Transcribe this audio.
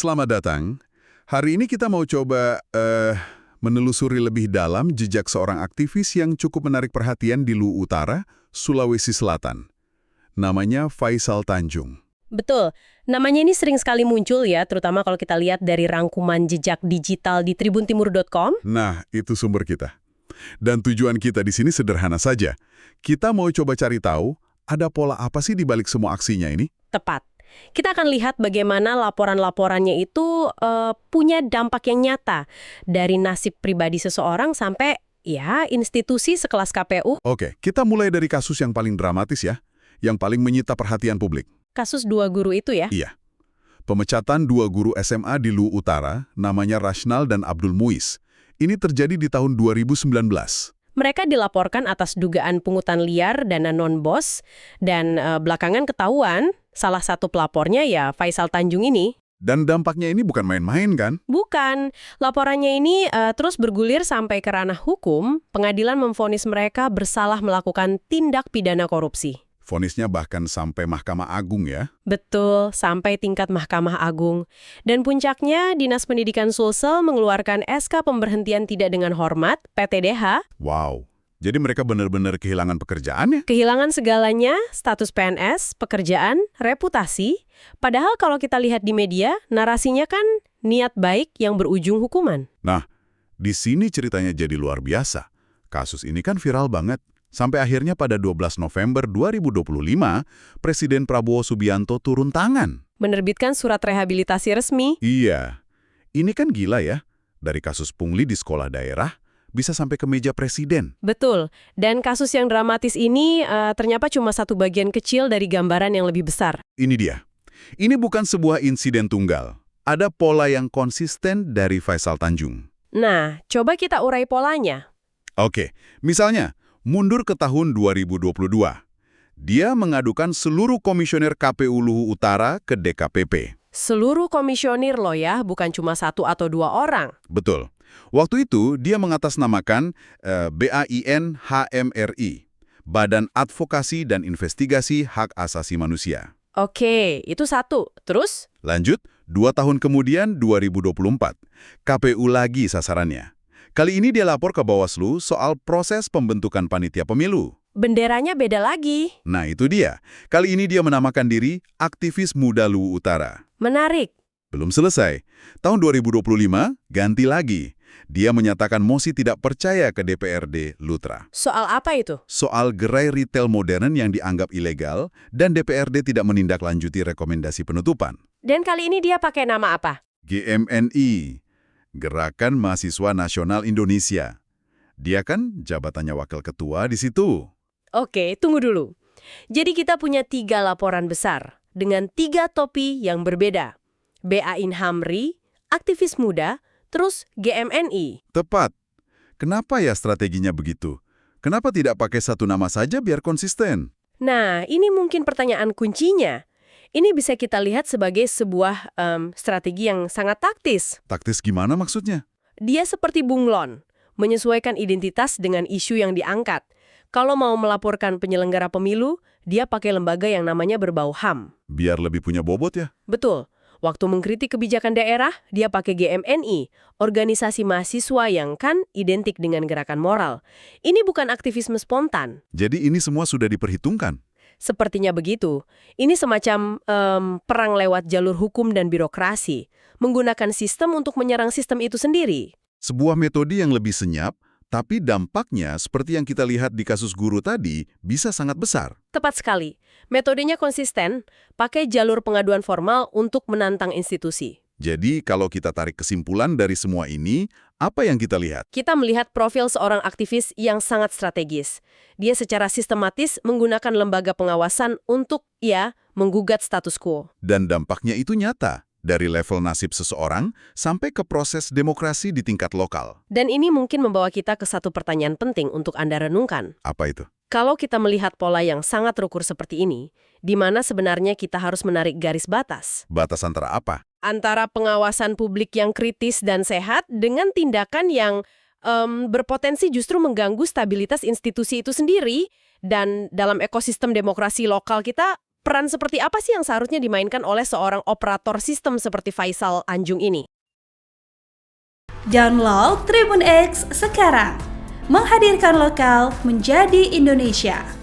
Selamat datang. Hari ini kita mau coba menelusuri lebih dalam jejak seorang aktivis yang cukup menarik perhatian di Luwu Utara, Sulawesi Selatan. Namanya Faisal Tanjung. Betul. Namanya ini sering sekali muncul ya, terutama kalau kita lihat dari rangkuman jejak digital di tribuntimur.com. Nah, itu sumber kita. Dan tujuan kita di sini sederhana saja. Kita mau coba cari tahu, ada pola apa sih di balik semua aksinya ini? Tepat. Kita akan lihat bagaimana laporan-laporannya itu punya dampak yang nyata. Dari nasib pribadi seseorang sampai ya institusi sekelas KPU. Oke, kita mulai dari kasus yang paling dramatis ya, yang paling menyita perhatian publik. Kasus 2 guru itu ya? Iya. Pemecatan 2 guru SMA di Luwu Utara, namanya Rashnal dan Abdul Muiz. Ini terjadi di tahun 2019. Mereka dilaporkan atas dugaan pungutan liar dana non-bos, dan belakangan ketahuan salah satu pelapornya ya Faisal Tanjung ini. Dan dampaknya ini bukan main-main kan? Bukan. Laporannya ini terus bergulir sampai ke ranah hukum. Pengadilan memvonis mereka bersalah melakukan tindak pidana korupsi. Vonisnya bahkan sampai Mahkamah Agung ya? Betul, sampai tingkat Mahkamah Agung. Dan puncaknya, Dinas Pendidikan Sulsel mengeluarkan SK Pemberhentian Tidak Dengan Hormat, PTDH. Wow, jadi mereka benar-benar kehilangan pekerjaan ya? Kehilangan segalanya, status PNS, pekerjaan, reputasi. Padahal kalau kita lihat di media, narasinya kan niat baik yang berujung hukuman. Nah, di sini ceritanya jadi luar biasa. Kasus ini kan viral banget. Sampai akhirnya pada 12 November 2025, Presiden Prabowo Subianto turun tangan. Menerbitkan surat rehabilitasi resmi. Iya, ini kan gila ya. Dari kasus pungli di sekolah daerah, bisa sampai ke meja presiden. Betul. Dan kasus yang dramatis ini ternyata cuma satu bagian kecil dari gambaran yang lebih besar. Ini dia. Ini bukan sebuah insiden tunggal. Ada pola yang konsisten dari Faisal Tanjung. Nah, coba kita urai polanya. Oke, misalnya, mundur ke tahun 2022. Dia mengadukan seluruh komisioner KPU Luwu Utara ke DKPP. Seluruh komisionir loh ya, bukan cuma 1 atau 2 orang. Betul. Waktu itu dia mengatasnamakan BAIN HMRI, Badan Advokasi dan Investigasi Hak Asasi Manusia. Oke, itu 1. Terus? Lanjut, 2 tahun kemudian 2024, KPU lagi sasarannya. Kali ini dia lapor ke Bawaslu soal proses pembentukan panitia pemilu. Benderanya beda lagi. Nah itu dia, kali ini dia menamakan diri Aktivis Muda Luwu Utara. Menarik. Belum selesai, tahun 2025 ganti lagi. Dia menyatakan mosi tidak percaya ke DPRD Lutra. Soal apa itu? Soal gerai retail modern yang dianggap ilegal dan DPRD tidak menindaklanjuti rekomendasi penutupan. Dan kali ini dia pakai nama apa? GMNI, Gerakan Mahasiswa Nasional Indonesia. Dia kan jabatannya wakil ketua di situ. Oke, tunggu dulu. Jadi kita punya 3 laporan besar dengan 3 topi yang berbeda. BAIN HAMRI, aktivis muda, terus GMNI. Tepat. Kenapa ya strateginya begitu? Kenapa tidak pakai satu nama saja biar konsisten? Nah, ini mungkin pertanyaan kuncinya. Ini bisa kita lihat sebagai sebuah strategi yang sangat taktis. Taktis gimana maksudnya? Dia seperti bunglon, menyesuaikan identitas dengan isu yang diangkat. Kalau mau melaporkan penyelenggara pemilu, dia pakai lembaga yang namanya berbau HAM. Biar lebih punya bobot ya? Betul. Waktu mengkritik kebijakan daerah, dia pakai GMNI, organisasi mahasiswa yang kan identik dengan gerakan moral. Ini bukan aktivisme spontan. Jadi ini semua sudah diperhitungkan? Sepertinya begitu. Ini semacam perang lewat jalur hukum dan birokrasi, menggunakan sistem untuk menyerang sistem itu sendiri. Sebuah metode yang lebih senyap, tapi dampaknya seperti yang kita lihat di kasus guru tadi, bisa sangat besar. Tepat sekali. Metodenya konsisten, pakai jalur pengaduan formal untuk menantang institusi. Jadi kalau kita tarik kesimpulan dari semua ini, apa yang kita lihat? Kita melihat profil seorang aktivis yang sangat strategis. Dia secara sistematis menggunakan lembaga pengawasan untuk, menggugat status quo. Dan dampaknya itu nyata, dari level nasib seseorang sampai ke proses demokrasi di tingkat lokal. Dan ini mungkin membawa kita ke satu pertanyaan penting untuk Anda renungkan. Apa itu? Kalau kita melihat pola yang sangat terukur seperti ini, di mana sebenarnya kita harus menarik garis batas? Batas antara apa? Antara pengawasan publik yang kritis dan sehat dengan tindakan yang berpotensi justru mengganggu stabilitas institusi itu sendiri. Dan dalam ekosistem demokrasi lokal kita, Peran seperti apa sih yang seharusnya dimainkan oleh seorang operator sistem seperti Faisal Anjung ini? Download Tribun X sekarang. Menghadirkan lokal menjadi Indonesia.